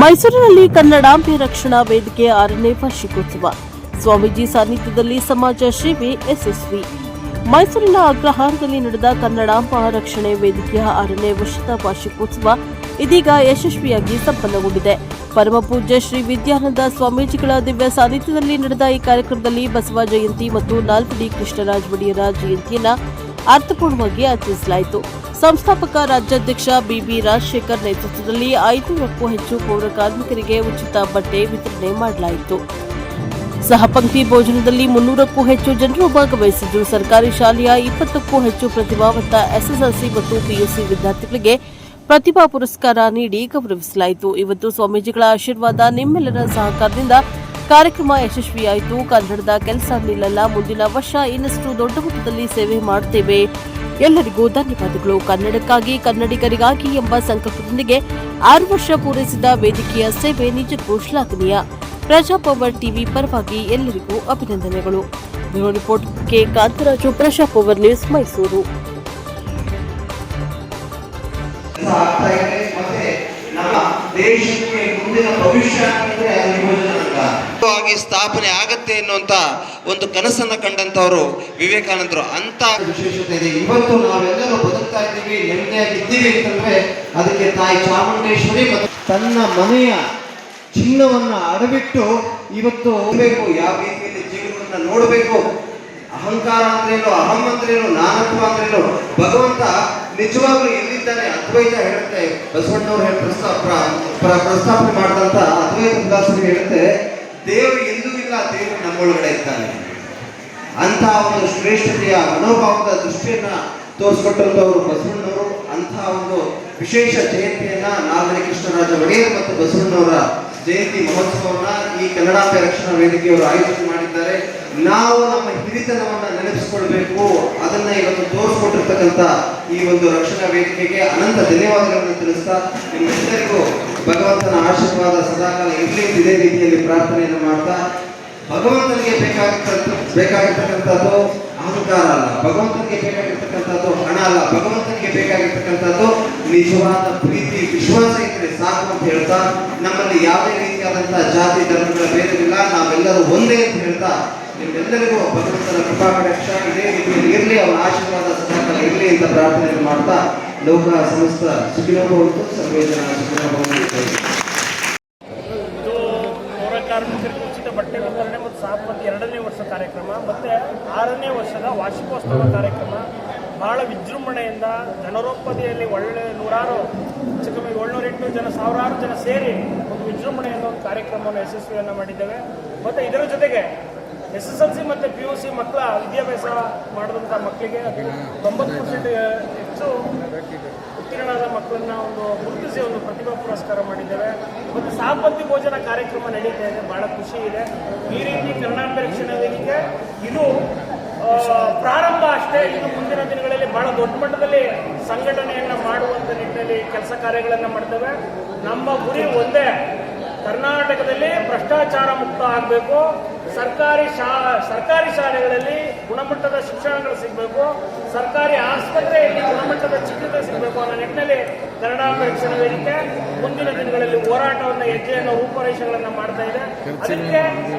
ಮೈಸೂರಿನಲ್ಲಿ ಕನ್ನಡಾಂಬೆ ರಕ್ಷಣಾ ವೇದಿಕೆ 6ನೇ ವಾರ್ಷಿಕೋತ್ಸವ. ಸ್ವಾಮೀಜಿ ಸಾನ್ನಿಧ್ಯದಲ್ಲಿ ಸಮಾಜ ಸೇವೆ ಯಶಸ್ವಿ. ಮೈಸೂರಿನ ಅಗ್ರಹಾರದಲ್ಲಿ ನಡೆದ ಕನ್ನಡಾಂಬ ರಕ್ಷಣೆ ವೇದಿಕೆಯ 6ನೇ ವರ್ಷದ ವಾರ್ಷಿಕೋತ್ಸವ ಇದೀಗ ಯಶಸ್ವಿಯಾಗಿ ಸಂಪನ್ನಗೊಂಡಿದೆ. ಪರಮಪೂಜ್ಯ ಶ್ರೀ ವಿದ್ಯಾನಂದ ಸ್ವಾಮೀಜಿಗಳ ದಿವ್ಯ ಸಾನ್ನಿಧ್ಯದಲ್ಲಿ ನಡೆದ ಈ ಕಾರ್ಯಕ್ರಮದಲ್ಲಿ ಬಸವ ಜಯಂತಿ ಮತ್ತು ನಾಲ್ವಡಿ ಕೃಷ್ಣರಾಜ ಒಡೆಯರ ಜಯಂತಿಯನ್ನು ಅರ್ಥಪೂರ್ಣವಾಗಿ ಆಚರಿಸಲಾಯಿತು. ಸಂಸ್ಥಾಪಕ ರಾಜ್ಯಾಧ್ಯಕ್ಷ ಬಿಬಿ ರಾಜಶೇಖರ್ ನೇತೃತ್ವದಲ್ಲಿ 500ಕ್ಕೂ ಹೆಚ್ಚು ಪೌರ ಕಾರ್ಮಿಕರಿಗೆ ಉಚಿತ ಬಟ್ಟೆ ವಿತರಣೆ ಮಾಡಲಾಯಿತು. ಸಹಪಂಕ್ತಿ ಭೋಜನದಲ್ಲಿ 300ಕ್ಕೂ ಹೆಚ್ಚು ಜನರು ಭಾಗವಹಿಸಿದ್ದು, ಸರ್ಕಾರಿ ಶಾಲೆಯ 20ಕ್ಕೂ ಹೆಚ್ಚು ಪ್ರತಿಭಾವಂತ ಎಸ್ಎಸ್ಎಲ್ಸಿ ಮತ್ತು ಪಿಯುಸಿ ವಿದ್ಯಾರ್ಥಿಗಳಿಗೆ ಪ್ರತಿಭಾ ಪುರಸ್ಕಾರ ನೀಡಿ ಗೌರವಿಸಲಾಯಿತು. ಇವತ್ತು ಸ್ವಾಮೀಜಿಗಳ ಆಶೀರ್ವಾದ ನಿಮ್ಮೆಲ್ಲರ ಸಹಕಾರದಿಂದ ಕಾರ್ಯಕ್ರಮ ಯಶಸ್ವಿಯಾಯಿತು. ಕನ್ನಡದ ಕೆಲಸ ನಿಲ್ಲಲ್ಲ, ಮುಂದಿನ ವರ್ಷ ಇನ್ನಷ್ಟು ದೊಡ್ಡ ಮಟ್ಟದಲ್ಲಿ ಸೇವೆ ಮಾಡುತ್ತೇವೆ. ಎಲ್ಲರಿಗೂ ಧನ್ಯವಾದಗಳು. ಕನ್ನಡಕ್ಕಾಗಿ ಕನ್ನಡಿಗರಿಗಾಗಿ ಎಂಬ ಸಂಕಲ್ಪದೊಂದಿಗೆ 6 ವರ್ಷ ಪೂರೈಸಿದ ವೇದಿಕೆಯ ಸೇವೆ ನಿಜಕ್ಕೂ ಶ್ಲಾಘನೀಯ. ಪ್ರಜಾಪವರ್ ಟಿವಿ ಪರವಾಗಿ ಎಲ್ಲರಿಗೂ ಅಭಿನಂದನೆಗಳು. Bureau report K Kantharaju, Praja Power news, Mysuru. ದೇಶಕ್ಕೆ ಮುಂದಿನ ಭವಿಷ್ಯ ಸ್ಥಾಪನೆ ಆಗತ್ತೆ ಎನ್ನುವಂತ ಒಂದು ಕನಸನ್ನ ಕಂಡಂತವರು ವಿವೇಕಾನಂದರು. ಅಂತ ವಿಶೇಷತೆ ಇದೆ. ಇವತ್ತು ನಾವೆಲ್ಲರೂ ಬದುಕ್ತಾ ಇದ್ದೀವಿ, ನೆಮ್ಮದಿಯಾಗಿದ್ದೀವಿ ಅಂತಂದ್ರೆ ಅದಕ್ಕೆ ತಾಯಿ ಚಾಮುಂಡೇಶ್ವರಿ ಮತ್ತು ತನ್ನ ಮನೆಯ ಚಿನ್ನವನ್ನ ಅಡವಿಟ್ಟು ಇವತ್ತು ಹೋಗಬೇಕು, ಯಾವ ರೀತಿಯಲ್ಲಿ ಜೀವನವನ್ನ ನೋಡಬೇಕು. ಅಹಂಕಾರ ಅಂದ್ರೇನು, ಅಹಂ ಅಂದ್ರೇನು, ನಾನತ್ವ ಅಂದ್ರೇನು, ಭಗವಂತ ನಿಜವಾಗ್ಲೂ ಎಲ್ಲಿದ್ದಾನೆ? ಅದ್ವೈತ ಹೇಳುತ್ತೆ, ಬಸವಣ್ಣವ್ರು ಪ್ರಸ್ತಾಪನೆ ಮಾಡಿದಂತ ಅದ್ವೈತ ಉದಾಸನೆ ಹೇಳುತ್ತೆ, ದೇವರು ಎಂದೂ ಇಲ್ಲ, ದೇವರು ನಮ್ಮೊಳಗಡೆ ಇದ್ದಾನೆ. ಅಂತ ಒಂದು ಶ್ರೇಷ್ಠತೆಯ ಮನೋಭಾವದ ದೃಷ್ಟಿಯನ್ನ ತೋರಿಸ್ಕೊಟ್ಟಂತವರು ಬಸವಣ್ಣವರು. ಅಂತಹ ಒಂದು ವಿಶೇಷ ಜಯಂತಿಯನ್ನ ನಾಲ್ವಡಿ ಕೃಷ್ಣರಾಜ ಒಡೆಯರ್ ಮತ್ತು ಬಸವಣ್ಣವರ ಜಯಂತಿ ಮಹೋತ್ಸವವನ್ನ ಈ ಕನ್ನಡಾಂಬೆ ರಕ್ಷಣಾ ವೇದಿಕೆಯವರು ಆಯೋಜನೆ ಮಾಡಿದ್ದಾರೆ. ನಾವು ನಮ್ಮ ಹಿರಿತನವನ್ನ ನೆನಪಿಸಿಕೊಳ್ಬೇಕು. ಅದನ್ನ ಇವತ್ತು ತೋರಿಸ್ಕೊಟ್ಟಿರ್ತಕ್ಕಂಥ ಈ ಒಂದು ರಕ್ಷಣಾ ವೇದಿಕೆಗೆ ಅನಂತ ಧನ್ಯವಾದಗಳನ್ನು ತಿಳಿಸ್ತಾ, ನಿಮ್ಮೆಲ್ಲರಿಗೂ ಭಗವಂತನ ಆಶೀರ್ವಾದ ಸದಾಕಾಲ ಇರಲಿ. ಇದೇ ರೀತಿಯಲ್ಲಿ ಪ್ರಾರ್ಥನೆಯನ್ನು ಮಾಡ್ತಾ, ಭಗವಂತನಿಗೆ ಬೇಕಾಗಿರ್ತಕ್ಕಂಥದ್ದು ಅಹಂಕಾರ ಅಲ್ಲ, ಭಗವಂತನಿಗೆ ಬೇಕಾಗಿರ್ತಕ್ಕಂಥದ್ದು ಹಣ ಅಲ್ಲ, ಭಗವಂತನಿಗೆ ಬೇಕಾಗಿರ್ತಕ್ಕಂಥದ್ದು ನಿಜವಾದ ಪ್ರೀತಿ, ವಿಶ್ವಾಸ ಇದ್ರೆ ಸಾಕು ಅಂತ ಹೇಳ್ತಾ, ನಮ್ಮಲ್ಲಿ ಯಾವುದೇ ರೀತಿಯಾದಂತಹ ಜಾತಿ ಧರ್ಮಗಳ ಭೇದವಿಲ್ಲ, ನಾವೆಲ್ಲರೂ ಒಂದೇ ಅಂತ ಹೇಳ್ತಾ, ನಿಮ್ಮೆಲ್ಲರಿಗೂ ಭಗವಂತನ ಕೃಪಾ ಕಟಾಕ್ಷ ಇದೇ ರೀತಿಯಲ್ಲಿ ಇರಲಿ, ಅವರ ಆಶೀರ್ವಾದ ಸದಾಕಾಲ ಇರಲಿ ಅಂತ ಪ್ರಾರ್ಥನೆಯನ್ನು ಮಾಡ್ತಾ, ಲೋಕ ಸಮಸ್ತ ಸುಖಿನೋ ಭವಂತು, ಸರ್ವೇ ಜನ ಸುಖಿನೋ ಭವಂತು. ಕಾರ್ಮಿಕರಿಗೆ ಉಚಿತ ಬಟ್ಟೆ ವಿತರಣೆ ಮತ್ತು ಸಹಪಂಕ್ತಿ 2ನೇ ವರ್ಷ ಕಾರ್ಯಕ್ರಮ ಮತ್ತು 6ನೇ ವರ್ಷದ ವಾರ್ಷಿಕೋತ್ಸವ ಕಾರ್ಯಕ್ರಮ ಬಹಳ ವಿಜೃಂಭಣೆಯಿಂದ ಜನರೋಪದಿಯಲ್ಲಿ ಒಳ್ಳೆ ನೂರಾರು ಚಿಕ್ಕಮ್ಮಿ 700-800 ಜನ, ಸಾವಿರಾರು ಜನ ಸೇರಿ ಒಂದು ವಿಜೃಂಭಣೆಯಿಂದ ಒಂದು ಕಾರ್ಯಕ್ರಮವನ್ನು ಯಶಸ್ವಿಯನ್ನು ಮಾಡಿದ್ದೇವೆ. ಮತ್ತು ಇದರ ಜೊತೆಗೆ SSLC ಮತ್ತು PUC ಮಕ್ಕಳ ವಿದ್ಯಾಭ್ಯಾಸ ಮಾಡಿದಂಥ ಮಕ್ಕಳಿಗೆ 90% ಹೆಚ್ಚು ಉತ್ತೀರ್ಣರಾದ ಮಕ್ಕಳನ್ನ ಒಂದು ಗುರುತಿಸಿ ಒಂದು ಪ್ರತಿಭಾ ಪುರಸ್ಕಾರ ಮಾಡಿದ್ದೇವೆ. ಮತ್ತು ಸಹಪಂಕ್ತಿ ಭೋಜನ ಕಾರ್ಯಕ್ರಮ ನಡೀತಾ ಇದೆ, ಬಹಳ ಖುಷಿ ಇದೆ. ಈ ರೀತಿ ಕನ್ನಡಾಂಬೆ ರಕ್ಷಣಾ ವೇದಿಕೆ ಇದು ಪ್ರಾರಂಭ ಅಷ್ಟೇ. ಇನ್ನು ಮುಂದಿನ ದಿನಗಳಲ್ಲಿ ಬಹಳ ದೊಡ್ಡ ಮಟ್ಟದಲ್ಲಿ ಸಂಘಟನೆಯನ್ನು ಮಾಡುವಂಥ ನಿಟ್ಟಿನಲ್ಲಿ ಕೆಲಸ ಕಾರ್ಯಗಳನ್ನು ಮಾಡ್ತೇವೆ. ನಮ್ಮ ಗುರಿ ಒಂದೇ, ಕರ್ನಾಟಕದಲ್ಲಿ ಭ್ರಷ್ಟಾಚಾರ ಮುಕ್ತ ಆಗಬೇಕು, ಸರ್ಕಾರಿ ಶಾಲೆಗಳಲ್ಲಿ ಗುಣಮಟ್ಟದ ಶಿಕ್ಷಣಗಳು ಸಿಗಬೇಕು, ಸರ್ಕಾರಿ ಆಸ್ಪತ್ರೆಯಲ್ಲಿ ಗುಣಮಟ್ಟದ ಚಿಕಿತ್ಸೆ ಸಿಗಬೇಕು ಅನ್ನೋ ನಿಟ್ಟಿನಲ್ಲಿ ಕನ್ನಡಾಂಬೆ ರಕ್ಷಣಾ ವೇದಿಕೆ ಮುಂದಿನ ದಿನಗಳಲ್ಲಿ ಹೋರಾಟವನ್ನು, ಹೆಜ್ಜೆಯನ್ನು, ರೂಪರೇಷೆಗಳನ್ನು ಮಾಡ್ತಾ ಇದೆ. ಅದಕ್ಕೆ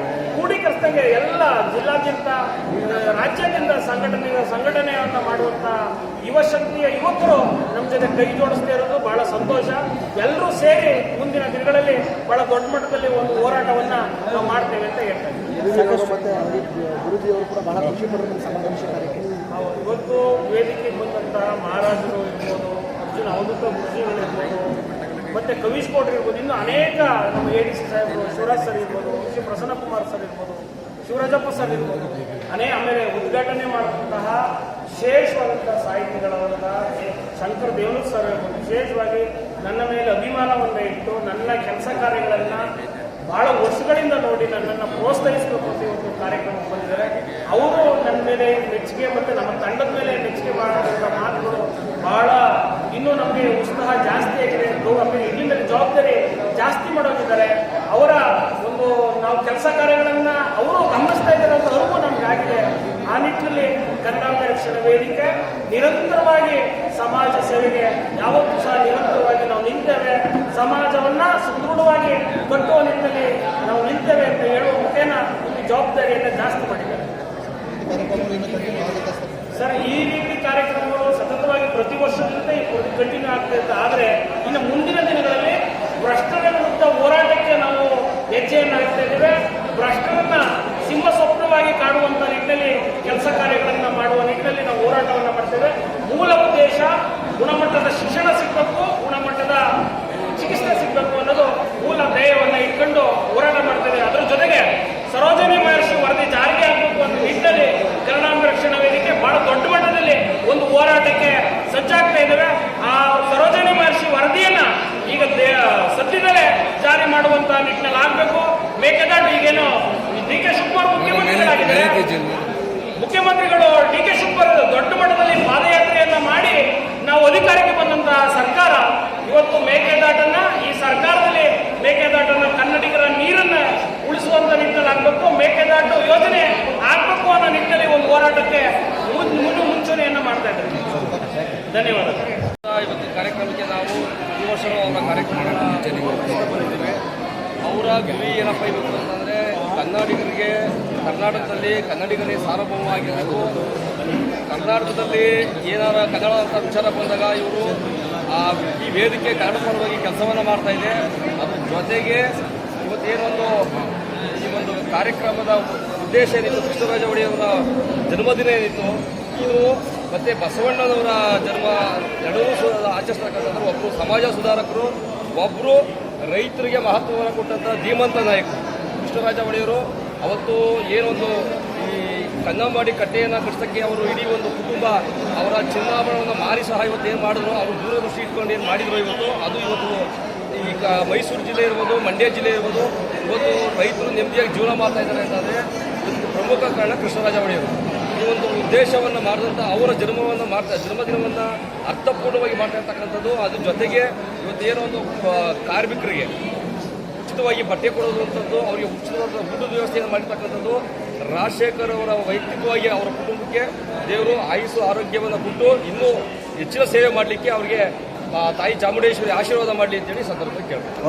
ಕೂಡಿಕರಿಸಿದಂಗೆ ಎಲ್ಲ ಜಿಲ್ಲಾದ್ಯಂತ, ರಾಜ್ಯಾದ್ಯಂತ ಸಂಘಟನೆಯನ್ನು ಮಾಡುವಂಥ ಯುವಶಕ್ತಿಯ ಯುವಕರು ನಮ್ಮ ಜೊತೆ ಕೈ ಜೋಡಿಸ್ತಾ ಇರೋದು ಬಹಳ ಸಂತೋಷ. ಎಲ್ಲರೂ ಸೇರಿ ಮುಂದಿನ ದಿನಗಳಲ್ಲಿ ಬಹಳ ದೊಡ್ಡ ಮಟ್ಟದಲ್ಲಿ ಒಂದು ಹೋರಾಟವನ್ನು ನಾವು ಮಾಡ್ತೇವೆ ಅಂತ ಹೇಳ್ತೇವೆ. ಇವತ್ತು ವೇದಿಕೆಗೆ ಬಂದಂತಹ ಮಹಾರಾಜರು ಇರ್ಬೋದು, ಅರ್ಜುನ ಅವಧೂತ ಗುರುಜಿಗಳಿರ್ಬೋದು, ಮತ್ತು ಕವೀಶ್ ಕೋಟ್ರು ಇರ್ಬೋದು, ಇನ್ನು ಅನೇಕ ನಮ್ಮ ADC ಸಾಹೇಬರು, ಶಿವರಾಜ್ ಸರ್ ಇರ್ಬೋದು, ಶ್ರೀ ಪ್ರಸನ್ನಕುಮಾರ್ ಸರ್ ಇರ್ಬೋದು, ಶಿವರಾಜಪ್ಪ ಸರ್ ಇರ್ಬೋದು, ಆಮೇಲೆ ಉದ್ಘಾಟನೆ ಮಾಡುವಂತಹ ವಿಶೇಷವಾದಂಥ ಸಾಹಿತಿಗಳಾದಂತಹ ಶಂಕರ್ ದೇವನೂರ್ ಸರ್ ಇರ್ಬೋದು, ವಿಶೇಷವಾಗಿ ನನ್ನ ಮೇಲೆ ಅಭಿಮಾನವನ್ನು ಇಟ್ಟು ನನ್ನ ಕೆಲಸ ಕಾರ್ಯಗಳನ್ನು ಬಹಳ ವರ್ಷಗಳಿಂದ ನೋಡಿ ನನ್ನನ್ನು ಪ್ರೋತ್ಸಾಹಿಸಬೇಕು ಅಂತ ಇವತ್ತು ಕಾರ್ಯಕ್ರಮಕ್ಕೆ ಬಂದಿದ್ದಾರೆ. ಅವರು ನನ್ನ ಮೇಲೆ ಮೆಚ್ಚುಗೆ ಮತ್ತು ನಮ್ಮ ತಂಡದ ಮೇಲೆ ಮೆಚ್ಚುಗೆ ಮಾಡುವಂಥ ಮಾತುಗಳು ಬಹಳ ಇನ್ನೂ ನಮಗೆ ಉತ್ಸಾಹ ಜಾಸ್ತಿ ಆಗಿದೆ. ಇಲ್ಲಿಂದ ಜವಾಬ್ದಾರಿ ಜಾಸ್ತಿ ಮಾಡೋದಿದ್ದಾರೆ. ಅವರ ಒಂದು ನಾವು ಕೆಲಸ ಕಾರ್ಯಗಳನ್ನು ಅವರು ಗಮನಿಸ್ತಾ ಇದ್ದಾರೆ ಅಂತ ಅವ್ರಿಗೂ ನಮ್ಗೆ ಆಗಿದೆ. ಆ ನಿಟ್ಟಿನಲ್ಲಿ ಕನ್ನಡಾಂಬೆ ರಕ್ಷಣಾ ವೇದಿಕೆ ನಿರಂತರವಾಗಿ ಸಮಾಜ ಸೇವೆಗೆ ಯಾವತ್ತೂ ಸಹ ನಿರಂತರವಾಗಿ ನಾವು ನಿಂತೇವೆ. ಸಮಾಜವನ್ನ ಸುದೃಢವಾಗಿ ಕಟ್ಟುವ ನಿಟ್ಟಿನಲ್ಲಿ ನಾವು ನಿಲ್ತೇವೆ ಅಂತ ಹೇಳುವ ಮುಖೇನ ಈ ಜವಾಬ್ದಾರಿಯನ್ನು ಜಾಸ್ತಿ ಮಾಡಿದ್ದಾರೆ. ಸರ್, ಈ ರೀತಿ ಕಾರ್ಯಕ್ರಮಗಳು ಸತತವಾಗಿ ಪ್ರತಿ ವರ್ಷದಂತೆ ಕಂಟಿನ್ಯೂ ಆಗ್ತಾ ಇತ್ತು. ಆದರೆ ಇನ್ನು ಮುಂದಿನ ದಿನಗಳಲ್ಲಿ ಭ್ರಷ್ಟರ ವಿರುದ್ಧ ಹೋರಾಟಕ್ಕೆ ನಾವು ಹೆಜ್ಜೆಯನ್ನು ಹಾಕ್ತಾ ಇದ್ದೇವೆ. ಭ್ರಷ್ಟರನ್ನ ಸಿಂಹ ಸ್ವಪ್ನವಾಗಿ ಕಾಣುವಂಥ ನಿಟ್ಟಿನಲ್ಲಿ ಕೆಲಸ ಕಾರ್ಯಗಳನ್ನು ಮಾಡುವ ನಿಟ್ಟಿನಲ್ಲಿ ನಾವು ಹೋರಾಟವನ್ನು ಮಾಡ್ತೇವೆ. ಮೂಲ ಉದ್ದೇಶ ಗುಣಮಟ್ಟದ ಶಿಕ್ಷಣ ಸಿಗಬೇಕು, ಗುಣಮಟ್ಟದ ಚಿಕಿತ್ಸೆ ಸಿಗಬೇಕು ಅನ್ನೋದು ಮೂಲ ಧ್ಯೇಯವನ್ನು ಇಟ್ಕೊಂಡು ಹೋರಾಟ ಮಾಡ್ತೇವೆ. ಅದರ ಜೊತೆಗೆ ಸರೋಜಿನಿ ಮಹರ್ಷಿ ವರದಿ ಜಾರಿಗೆ ಆಗಬೇಕು ಅನ್ನೋ ನಿಟ್ಟಿನಲ್ಲಿ ಕನ್ನಡಾಂಬ ರಕ್ಷಣಾ ವೇದಿಕೆ ಬಹಳ ದೊಡ್ಡ ಮಟ್ಟದಲ್ಲಿ ಒಂದು ಹೋರಾಟಕ್ಕೆ ಸಜ್ಜಾಗ್ತಾ ಇದ್ದೇವೆ. ಆ ಸರೋಜಿನಿ ಮಹರ್ಷಿ ವರದಿಯನ್ನ ಈಗ ಸದ್ಯದಲ್ಲೇ ಜಾರಿ ಮಾಡುವಂತ ನಿಟ್ಟಿನಲ್ಲಿ ಆಗಬೇಕು. ಮೇಕೆದಾಟು ಈಗೇನು ಡಿ ಕೆ ಶಿವಕುಮಾರ್ ಮುಖ್ಯಮಂತ್ರಿಗಳಾಗಿದ್ದಾರೆ. ಮುಖ್ಯಮಂತ್ರಿಗಳು ಡಿ ಕೆ ಶಿವಕುಮಾರ್ ದೊಡ್ಡ ಮಟ್ಟದಲ್ಲಿ ಪಾದಯಾತ್ರೆಯನ್ನ ಮಾಡಿ ನಾವು ಅಧಿಕಾರಕ್ಕೆ ಬಂದಂತಹ ಸರ್ಕಾರ ಇವತ್ತು ಮೇಕೆದಾಟನ್ನ ಈ ಸರ್ಕಾರದಲ್ಲಿ ಮೇಕೆದಾಟನ್ನ ಕನ್ನಡಿಗರ ನೀರನ್ನ ಉಳಿಸುವಂತ ನಿಟ್ಟಿನಲ್ಲಿ ಆಗಬೇಕು, ಮೇಕೆದಾಟು ಯೋಜನೆ ಆಗಬೇಕು ಅನ್ನೋ ನಿಟ್ಟಿನಲ್ಲಿ ಒಂದು ಹೋರಾಟಕ್ಕೆ ಮುಂಚೂಣಿಯನ್ನ ಮಾಡ್ತಾ ಇದ್ದಾರೆ. ಧನ್ಯವಾದಗಳು. ಇವತ್ತು ಕಾರ್ಯಕ್ರಮಕ್ಕೆ ನಾವು ಈ ವರ್ಷ ಅವರ ಕಾರ್ಯಕ್ರಮವನ್ನು ಬಂದಿದ್ದೇವೆ. ಅವರ ಗುರಿ ಏನಪ್ಪ ಇವತ್ತು ಅಂತಂದರೆ ಕನ್ನಡಿಗರಿಗೆ ಕರ್ನಾಟಕದಲ್ಲಿ ಕನ್ನಡಿಗರಿಗೆ ಸಾರ್ವಭೌಮವಾಗಿರಬೇಕು. ಕರ್ನಾಟಕದಲ್ಲಿ ಏನಾರ ಕನ್ನಡ ಅಂತ ವಿಚಾರ ಬಂದಾಗ ಇವರು ಈ ವೇದಿಕೆ ಕನ್ನಡ ಪರವಾಗಿ ಕೆಲಸವನ್ನು ಮಾಡ್ತಾ ಇದೆ. ಅದ್ರ ಜೊತೆಗೆ ಇವತ್ತೇನೊಂದು ಈ ಒಂದು ಕಾರ್ಯಕ್ರಮದ ಉದ್ದೇಶ ಏನಿತ್ತು, ಕೃಷ್ಣರಾಜ ಒಡೆಯವರ ಜನ್ಮದಿನ ಏನಿತ್ತು, ಇದು ಮತ್ತು ಬಸವಣ್ಣನವರ ಜನ್ಮ ಎರಡೂ ಆಚರಿಸ್ತಕ್ಕಂಥದ್ದು. ಒಬ್ಬರು ಸಮಾಜ ಸುಧಾರಕರು, ಒಬ್ಬರು ರೈತರಿಗೆ ಮಹತ್ವವನ್ನು ಕೊಟ್ಟಂಥ ಧೀಮಂತ ನಾಯಕರು ಕೃಷ್ಣರಾಜ ಒಡೆಯವರು. ಅವತ್ತು ಏನೊಂದು ಈ ಕನ್ನಂಬಾಡಿ ಕಟ್ಟೆಯನ್ನು ಕಟ್ಟಿಸೋಕ್ಕೆ ಅವರು ಇಡೀ ಒಂದು ಕುಟುಂಬ ಅವರ ಚಿನ್ನಾಭರಣವನ್ನು ಮಾರಿ ಸಹ ಇವತ್ತು ಏನು ಮಾಡಿದ್ರು, ಅವರು ದೂರದೃಷ್ಟಿ ಇಟ್ಕೊಂಡು ಏನು ಮಾಡಿದ್ರು ಇವತ್ತು, ಅದು ಇವತ್ತು ಈ ಮೈಸೂರು ಜಿಲ್ಲೆ ಇರ್ಬೋದು, ಮಂಡ್ಯ ಜಿಲ್ಲೆ ಇರ್ಬೋದು, ಇವತ್ತು ರೈತರು ನೆಮ್ಮದಿಯಾಗಿ ಜೀವನ ಮಾಡ್ತಾ ಇದ್ದಾರೆ ಅಂತಂದರೆ ಇದಕ್ಕೆ ಪ್ರಮುಖ ಕಾರಣ ಕೃಷ್ಣರಾಜ ಒಡೆಯವರು. ಈ ಒಂದು ಉದ್ದೇಶವನ್ನು ಮಾಡಿದಂಥ ಅವರ ಜನ್ಮದಿನವನ್ನು ಅರ್ಥಪೂರ್ಣವಾಗಿ ಮಾಡ್ತಾ ಇರ್ತಕ್ಕಂಥದ್ದು. ಅದ್ರ ಜೊತೆಗೆ ಇವತ್ತೇನೋ ಒಂದು ಕಾರ್ಮಿಕರಿಗೆ ಉಚಿತವಾಗಿ ಬಟ್ಟೆ ಕೊಡೋದಂಥದ್ದು, ಅವರಿಗೆ ಉಚಿತವಾದ ಊಟದ ವ್ಯವಸ್ಥೆಯನ್ನು ಮಾಡಿರ್ತಕ್ಕಂಥದ್ದು. ರಾಜಶೇಖರ್ ಅವರ ವೈಯಕ್ತಿಕವಾಗಿ ಅವರ ಕುಟುಂಬಕ್ಕೆ ದೇವರು ಆಯುಸ್ಸು ಆರೋಗ್ಯವನ್ನು ಕೊಟ್ಟು ಇನ್ನೂ ಹೆಚ್ಚಿನ ಸೇವೆ ಮಾಡಲಿಕ್ಕೆ ಅವರಿಗೆ ತಾಯಿ ಚಾಮುಂಡೇಶ್ವರಿ ಆಶೀರ್ವಾದ ಮಾಡಲಿ ಅಂತೇಳಿ ಸಂದರ್ಭದಲ್ಲಿ ಕೇಳ್ತಾರೆ.